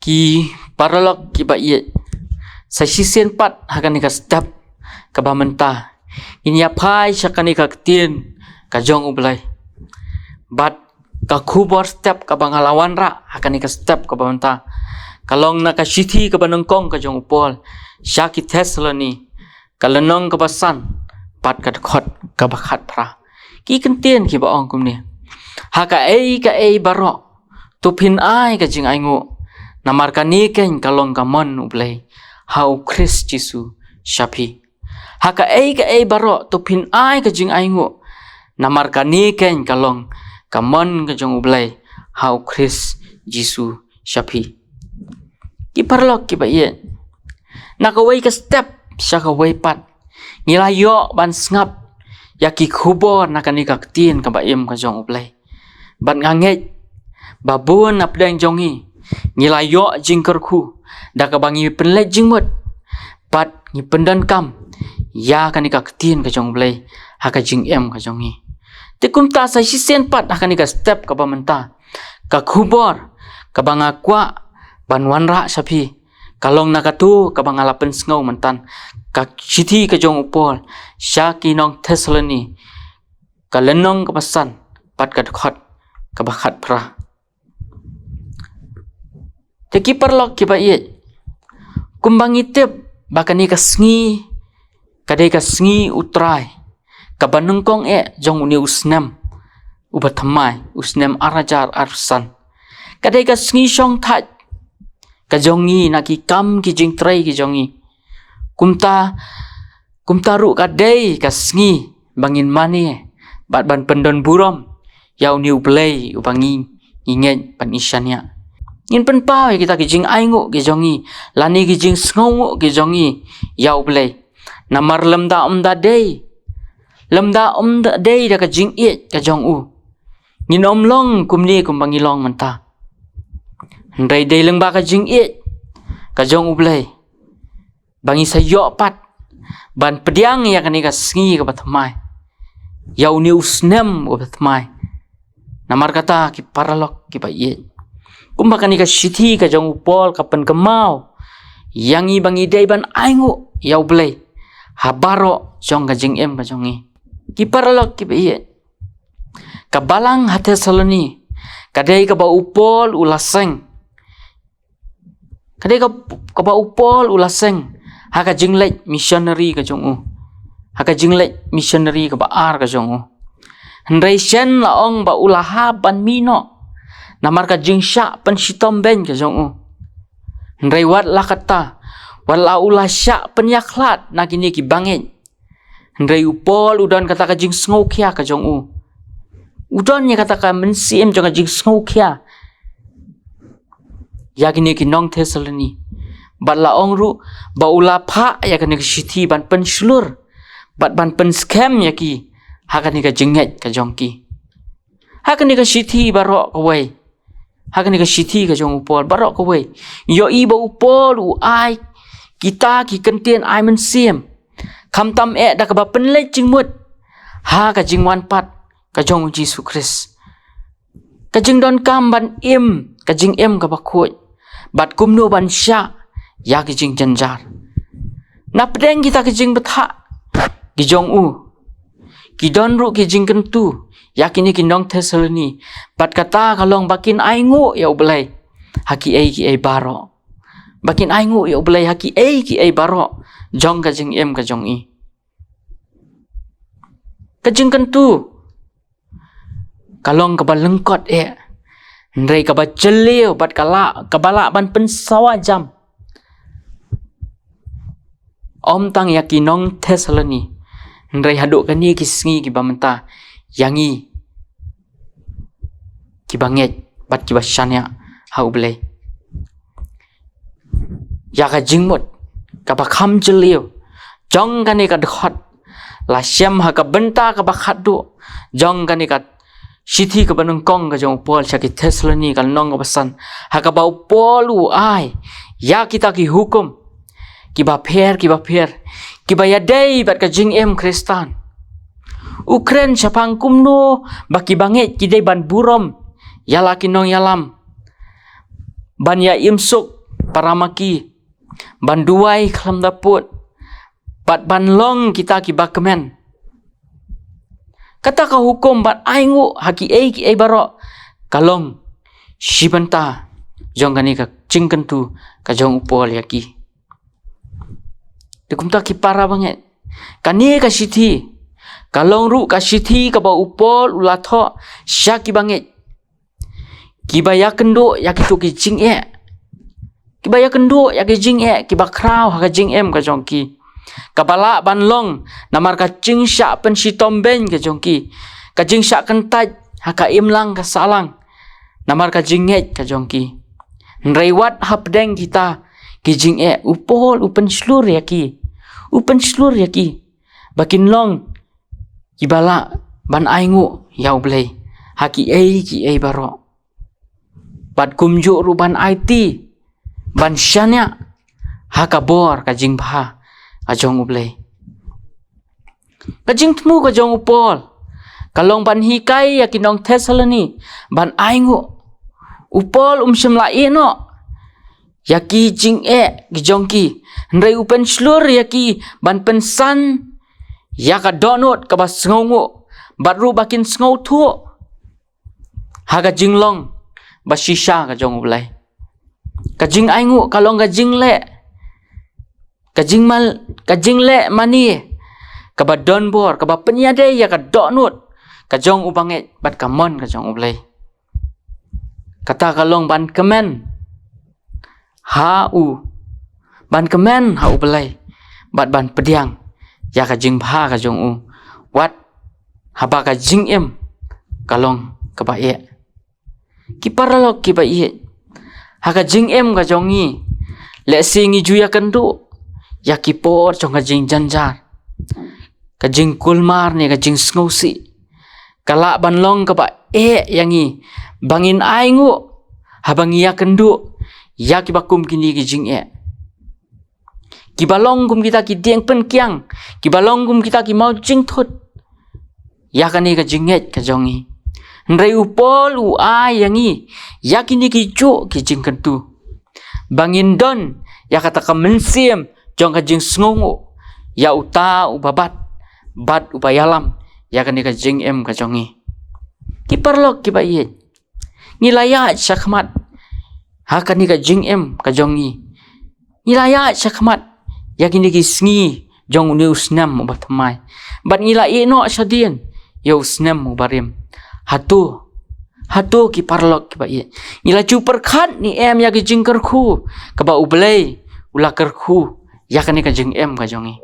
ki paralog ki ba ye sa sisen pat hakan ka step ka ba menta inya phai sakani ka tin ka jong ublai bat ka khubor step ka bangalawan ra hakan ka step ka ba menta kalong na ka sithi ka banongkong ka jong upol syaki Thessaloni kalenong ka basan pat ka khot ka bakhat pra ki kentien ki ba ong kum ni haka ka baro tu phin ai ka jing ai ngo namar ka ni ken kalong ka mon ublai hau Christ Jesu shapi haka ka baro tu phin ai ka jing ai ngo namar ka ni ken kalong ka mon ka jong ublai hau Christ Jesu shapi ki parlok ki ba ye na ka wei ka step sya ka wei pat ngila yo ban ngap ya ki khubor na ka ni ka tin ka ba im ka jong ublai ban nganget babun ap deng jongi ngila yo jingker khu da ka bangi penlet jingmut pat ngi pendan kam ya ka ni ka tin ka jong ublai ha ka jing em ka jongi te kum ta sa sisen pat ha ka ni ka step ka ba menta ka khubor ka banga kwa ban wanra sapi kalong nakatu ka bangalapen sngow mentan ka sithi ka jong upol syaki nong Thessaloni ka lenong ka pasan pat ka khot ka bakhat pra te ki parlok ki ba ye kumbang itep bakani ka sngi kadai ka sngi utrai ka banungkong jong uni usnam ubathamai usnam arajar arsan kadai ka sngi shong that ka jongi na ki kam ki jing trai ki jongi kumta ru ka dei ka sngi bangin mani bat ban pendon burom yau niu play ubangi nginget pan isyanya ngin pen pau kita ki jing aingo ki jongi lani ki jing sngongo ki jongi yau play namar lemda dei da ka jing ka jong u ngin omlong kumni kumbangi long menta ndai dei leng ba ka jing ka jong ublai bangi sayo pat ban pediang ya kani ka sngi ka batmai yau ni usnem ka batmai namar kata ki paralok ki ba ye kumba kani ka sithi ka jong upol ka pen kemau yangi bangi dei ban aingu yau blai habaro jong ka jing em ka jongi ki paralok ki ba ye ka balang ha Thessaloni ka dei ka ba upol ulaseng kadai ka ba upol ulaseng haka jinglek missionary ka jong u haka jinglek missionary ka ba ar ka jong u ndai shen la ong ba ulaha ban mino namar ka jing sha pan sitom ben ka jong u ndai wat la kata wala ulah sha pen yakhlat na kini ki bangen ndai upol udon kata ka jing sngo khia ka jong u udon nya kata ka mensiem jong ka jing sngo khia yakini ki nong Thessaloni bala ongru ba ula pha yakini ki sithi ban pen slur bat ban pen scam yaki hakani ka jinget ka jongki hakani ka sithi baro ko wei hakani ka sithi ka jong upol baro ko wei yo i ba upol u ai kita ki kentien ai men siem kham tam da ka ba pen le jingmut ha ka jingwan pat ka jong Jesus Christ ka jing don kam ban im ka jing em ka ba khoi bat kumno ban sya ya ki jing janjar na pedeng kita ki jing betha ki jong u ki don ru ki jing kentu ya kini ki nong Thessaloni bat kata kalong bakin aingu ya ublai haki ki baro bakin aingu ya ublai haki ki baro jong ka jing em ka jong i ka jing kentu kalong ka balengkot ndai ka ba cheleu bat kala kabala ban pen sawa jam om tang yaki nong Thessaloni ndai haduk kani ki sngi ki ba menta yangi ki banget bat ki basanya hau blai ya ka jingmut ka ba kham cheleu jong kani ka khot la syam ha ka benta ka ba khadu jong kani ka sithi ka banung kong ka jong pol syaki Thessaloni ka nong ka pasan ha ka ba polu ai ya kita ki hukum ki ba pher ki ba ya dei bat ka jing em Kristan Ukren syapang kumno baki banget ki dei ban burom yala ki nong yalam ban ya imsuk paramaki ban duai kelam daput bat ban long kita ki bakemen kata ka hukum bat aingu haki ki barok kalong shibanta jong kani ka cingken tu ka jong upol yaki dikumta ki para banget kani ka sithi kalong ru ka sithi ka ba upol ulatho syaki banget kibaya kendo yaki tu ki jing kibaya kendo yaki jing kiba kraw ha ka jing ka jong ki kabala ban long namar ka jing sya pen si tomben ka jong ki ka jing sya kentaj ha ka imlang ka salang namar ka jing ka jong ki nrewat hapdeng kita ki jing upol upen slur yaki bakin long kibala ban aingu yau blei haki ki barok bat kumjuk ruban IT ban syanya haka bor ka jing pha ajong ublei ka jing tmu ka jong upol kalong ban hikai yakin nong Thessaloni ban aingu upol semla no yaki jing ki jong ki ndrei upen slur yaki ban pensan yaka donot ka bas ngongu bat ru bakin ngau thu haka jing long basisha ka jong ulai ka jing aingu kalong ka jing le mani ka ba don bor ka ba penyade ya ka donut ka jong ubanget bat kamon ka jong ulai kata kalong ban kemen ha u belai bat ban pediang ya ka jing pha ka jong u wat haba ka jing kalong ka ba ki paralok ki ba haka jing ka jongi le singi juya kendu ya ki por jong ka jing janjar ka jing kulmar ne ka jing sngosi kala ban long ka ba yangi bangin aingu habangi ya kendu ya ki bakum kini ki jing ki balong kum kita ki dieng pen kiang ki balong kum kita ki mau jing thut ya kani ka jinget ka jongi nrei upol yangi yakini ki cu ki jing kentu bangin don ya kata ka mensim jong ka jing sngongu ya uta ubabat bat ubayalam ya kani ka jing ka jongi ki parlok ki ba ngilaya syakmat ha kani ka jing ka jongi ngilaya syakmat yakini ki sngi jong ni usnam ubatmai bat ngilai no sadien ya usnam ubarim hatu ki parlok ki ba nila cu perkhat ni ya ki jing kerku ka ba ublei ula kerku ya kani ka jing ka jongi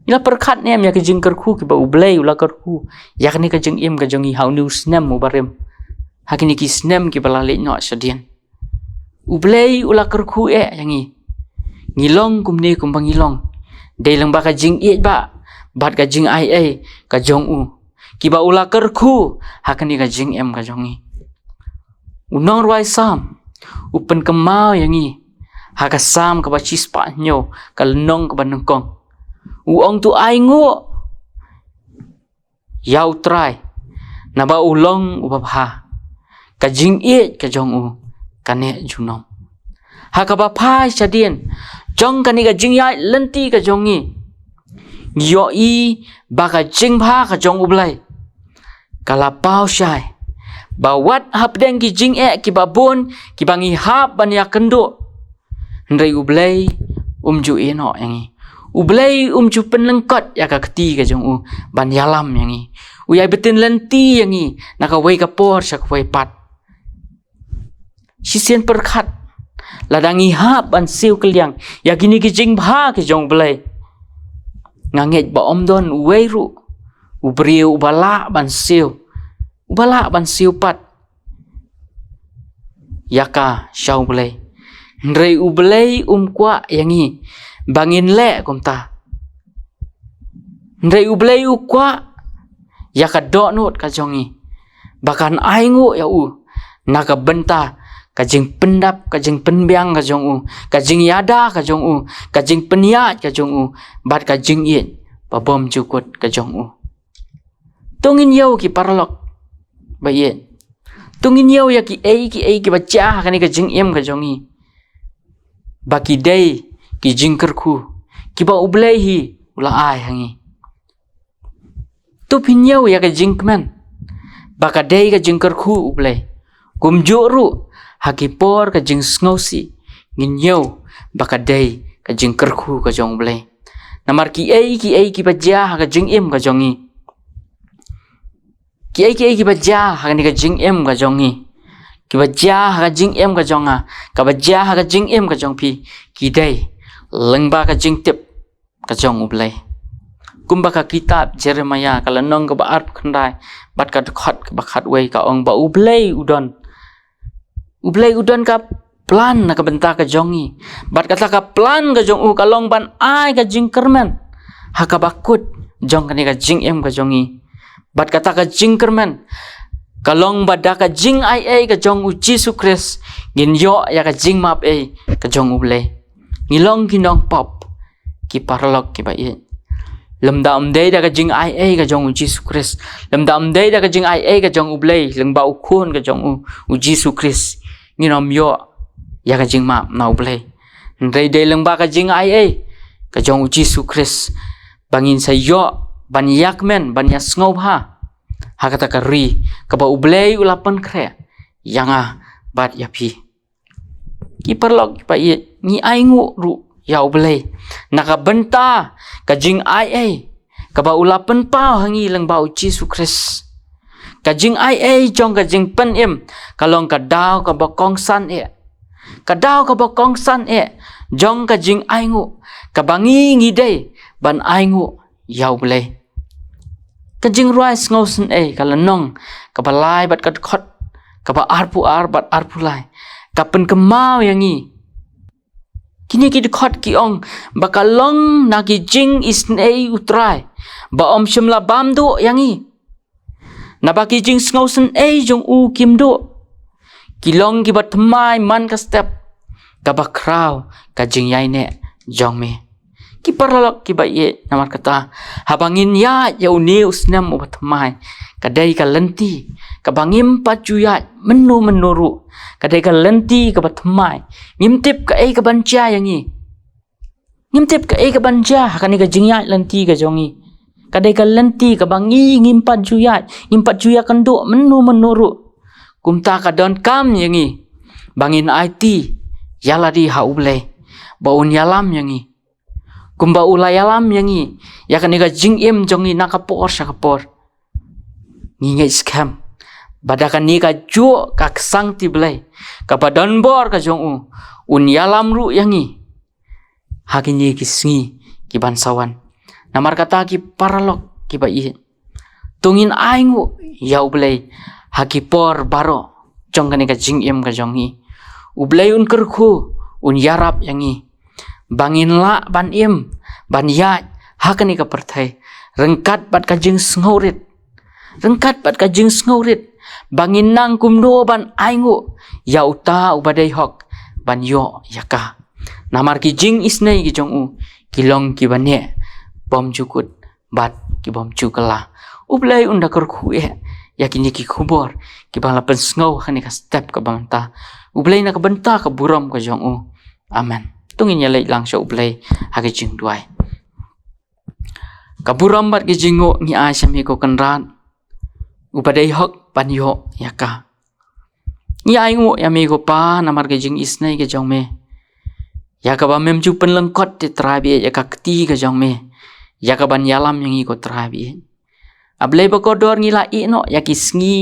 nila perkhat ni ya ki jing kerku ki ba ublei ula kerku ya kani ka jing ka jongi hau ni usnam mubarim hakini ki snem ki balale no sadien ublei ula kerku yangi ngilong kumne kumbang ngilong dei lang ba ka jing ba bat ka jing ai ka jong u kiba ula kerku hakani ka jing ka jongi unong ruai sam upen kemau yangi haka sam ka ba chispa nyo ka lenong ka ba nengkong uong tu aingu yau trai na ba ulong ubabha ka jing ka jong u kane junom haka ba phai sadien jong kani ka jing ya lenti ka jongi yo baka jing pha ka jong ublai kala pau syai bawat hapdeng ki jing ki babon ki bangi hap ban ya kendo ndrei ublei umju no yangi ublei umju penlengkot ya ka keti ka jong u ban yalam yangi uyai betin lenti yangi naka wei ka por sak wei pat sisien perkhat ladangi hap ban siu keliang ya gini ki jing pha ki jong blai nganget ba omdon wei ru ubriu ubala ban siu pat yaka syau blai ndrei ublei kwa yangi bangin le kumta ndrei ublei kwa yaka donut ka jongi bahkan aingu ya naka benta kajing pendap kajing penbiang ka jong u kajing yada ka jong u kajing peniat ka jong u bat kajing babom cukut ka jong u tungin yau ki parlok ba Tungin yaw ya ki baca hakani ka jing em ka jongi. Baki day ki jingker ku ki ba ublay hi ula ay hangi. Tu pinyaw ya ka jingkman. Baka day ka jingker ku ublay. Kumjuru hakipor ka jing sngosi. Nginyaw baka day ka jingker ku ka jong ublay. Namar ki baca ka jing em ka jongi. Ki baca hakani ka jing em ka jongi. Ki baca ka jing em ka jonga. Ka baca ka jing em ka jong pi. Ki day lengba ka jing tip ka jong ublay. Kumba ka kitab Jeremiah kalau nong ka baat khandai bat ka khot ka bakhat wei ka ong ba ublay udon. Ublay udon ka plan na ka benta ka jongi. Bat kata ka plan ka jong u kalong ban ai ka jing kerman. Ha ka bakut jong kani ka jing em ka jongi. Bat kata ka jing kerman. Kalong bada ka jing ai ka jong u Jesu Christ. Ngin yo ya ka jing map ka jong ublay. Ngilong kinong pop ki parlok ki ba lemda day da ka jing ai ka jong u Jesu Christ. Lemda day da ka jing ai ka jong ublay lengba ukun ka jong u Jesu Christ. Nginom yo ya ka jing map na ublay. Ndai day lengba ka jing ai ka jong u Jesu Christ. Bangin sa yo ban yakmen ban ya sngob ha. Ha kata ka ri ka ba ublay ulapan kre. Yanga bat ya pi. Ki parlok ki pa ni ai ngu ru ya ublay nakabenta ka jing ai ka ba ulapan pau hangi lang ba Jesu Christ. Ka jing ai jong ka jing pen em kalong ka daw ka ba kong san ka daw ka ba kong san jong ka jing ai ngu ka bangi ngi day ban ai ngu ya ublay. Ka jing rise ngosen kalanong ka balai bat ka khot ka ba arpu bat arpu lai ka pen kemau yangi. Kini ki dekat ki ong bakalong nagi jing isnei utrai ba om shimla bam do yangi na baki jing sngosen jong u kim do kilong ki bat mai man ka step ka ba kraw ka jing yai ne jong me ki paralok ki ba namar kata habangin ya uni usnam ubat mai kadai ka lenti ka bangim pacuyat menu menuru kadai ka lenti ka batmai ngimtip ka ka banca yangi ngimtip ka ka banca hakani ka jingyat lenti ka jongi kadai ka lenti ka bangi ngimpat juyat kando menu menuru kumta ka don kam yangi bangin IT yala di hauble baun yalam yangi kumba ulayalam yangi yakani ka jingim jongi nakapor sakapor ngingai scam badakan ni ka ju ka sang ti blai ka badan bor ka jong u un yalam ru yangi hakini ki singi ki bansawan namar kata ki paralok ki ba tungin aingu ya blai haki por baro jong kani ka jing em ka jongi ublai un kerku un yarap yangi bangin la ban em ban ya hakani ka perthai rengkat bat ka jing sngorit rengkat bat ka jing sngorit bangin nang kumdo ban aingu ya uta ubadai hok ban yo yaka namar ki jing isnei ki jong u kilong ki bane bom jukut bat ki bom cukala ublai unda kerku yakini ki khubor ki bang lapen sngow khani ka step ka bangta ublai na ka benta ka buram ka jong u amen tungin ya lai lang sha ublai hagi jing duai ka buram bat ki jingo ni a shami ko kanran ubadai hok ban yo yaka ni aingu yami ko pa namar ke jing isnai ke jong me yaka ba mem ju pen lengkot te trabi yaka kti ke jong me yaka ban yalam yang i ko trabi ablai ba ko dor ngi la i no yaki sngi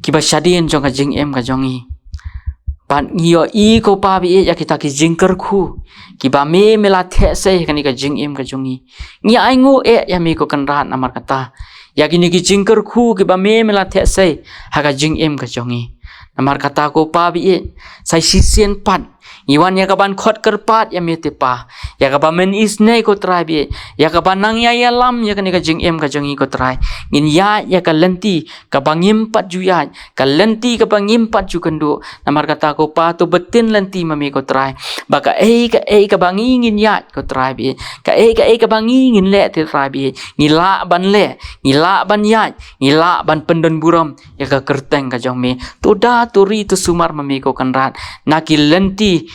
ki ba shadin jong ka jing em ka jong i ban ngio i ko pa bi yaki ta ki jing ker khu ki ba me mela the se kani ka jing em ka jong i ngi aingu yami ko kanran namar kata yakini ki jingker khu ki ba me mela the sei haga jing em ka jongi namar kata ko pa bi sai sisien pat Iwan ya kaban khot kerpat ya mete pa. Ya kaban men isne ko trai bi. Ya kaban nang ya lam ya kanika jing em ka jongi ko trai. Ngin ya ka lenti ka bangimpat ju ya. Ka lenti ka bangimpat ju kendo. Namar kata ko pa to betin lenti mami ko trai. Baka ka bangi ngin ya ko trai bi. Ka bangi ngin le te trai bi. Ngila ban le, ngila ban ya, ngila ban pendon buram ya ka kerteng ka jong me. To da to ri to sumar mami ko kanrat. Naki lenti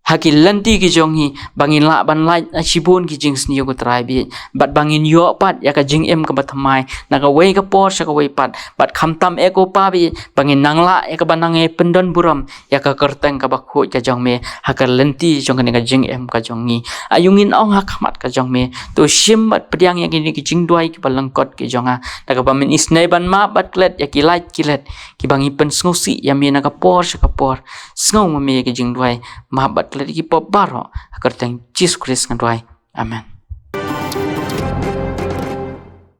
Haki lenti ki jongi bangin la ban lai shibun ki jing sniyo ko trai bi bat bangin yo pat ya ka jing em ka bathamai na ka wei ka por sha ka wei pat bat khamtam e ko pa bi bangin nangla ya ka banang e pendon buram ya ka kerteng ka bakhu ka jong me haka lenti jong ka jing em ka jongi ayungin ong hakamat ka jong me to shim bat pediang ya ki jing duai ki balangkot ki jonga na ka bamin isnai ban ma bat klet ya ki light kilet ki bangi pen sngosi ya me na ka por sha ka por sngo me ki jing duai ma bat lagi pop baro agar teng Jesus Kristus ngadwai. Amen.